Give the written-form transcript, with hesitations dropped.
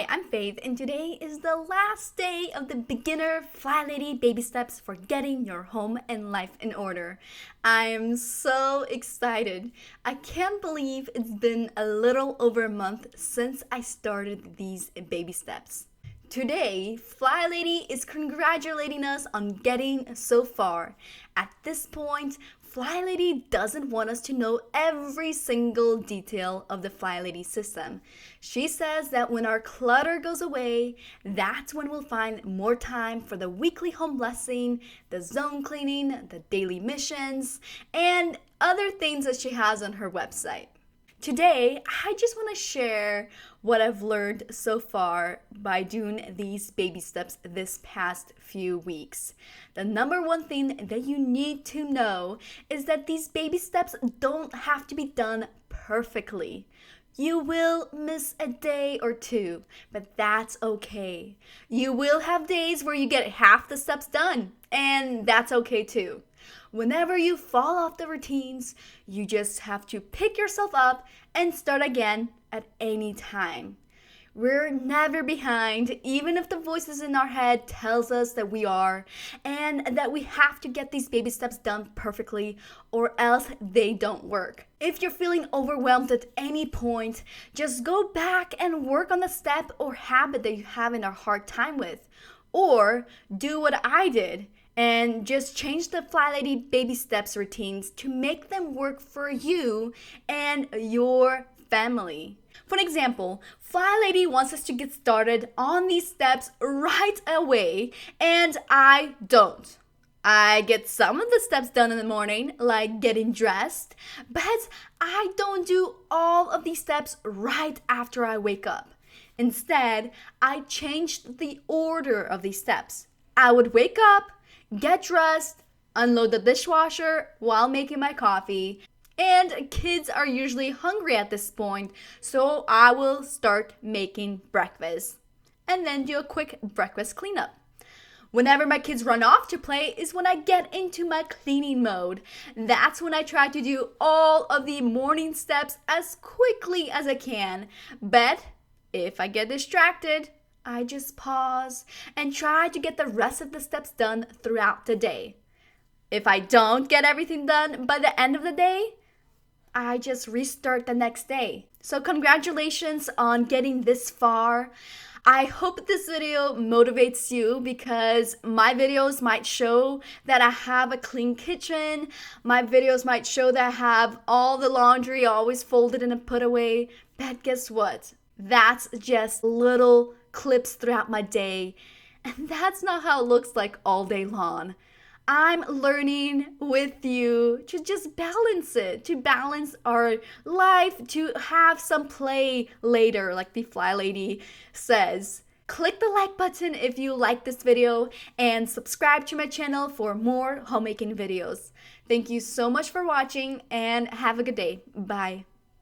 Hi, I'm Faith, and today is the last day of the beginner Flylady baby steps for getting your home and life in order. I am so excited. I can't believe it's been a little over a month since I started these baby steps. Today, Flylady is congratulating us on getting so far. At this point, Flylady doesn't want us to know every single detail of the Flylady system. She says that when our clutter goes away, that's when we'll find more time for the weekly home blessing, the zone cleaning, the daily missions, and other things that she has on her website. Today, I just want to share what I've learned so far by doing these baby steps this past few weeks. The number one thing that you need to know is that these baby steps don't have to be done perfectly. You will miss a day or two, but that's okay. You will have days where you get half the steps done, and that's okay too. Whenever you fall off the routines, you just have to pick yourself up and start again at any time. We're never behind, even if the voices in our head tells us that we are, and that we have to get these baby steps done perfectly or else they don't work. If you're feeling overwhelmed at any point, just go back and work on the step or habit that you're having a hard time with. Or do what I did and just change the Flylady baby steps routines to make them work for you and your family. For example, Flylady wants us to get started on these steps right away, and I don't. I get some of the steps done in the morning, like getting dressed, but I don't do all of these steps right after I wake up. Instead, I changed the order of these steps. I would wake up, get dressed, unload the dishwasher while making my coffee, and kids are usually hungry at this point, so I will start making breakfast and then do a quick breakfast cleanup. Whenever my kids run off to play is when I get into my cleaning mode. That's when I try to do all of the morning steps as quickly as I can. But if I get distracted, I just pause and try to get the rest of the steps done throughout the day. If I don't get everything done by the end of the day, I just restart the next day. So congratulations on getting this far. I hope this video motivates you because my videos might show that I have a clean kitchen. My videos might show that I have all the laundry always folded and put away. But guess what? That's just little clips throughout my day. And that's not how it looks like all day long. I'm learning with you to just balance it, to balance our life, to have some play later, like the Flylady says. Click the like button if you like this video and subscribe to my channel for more homemaking videos. Thank you so much for watching and have a good day. Bye.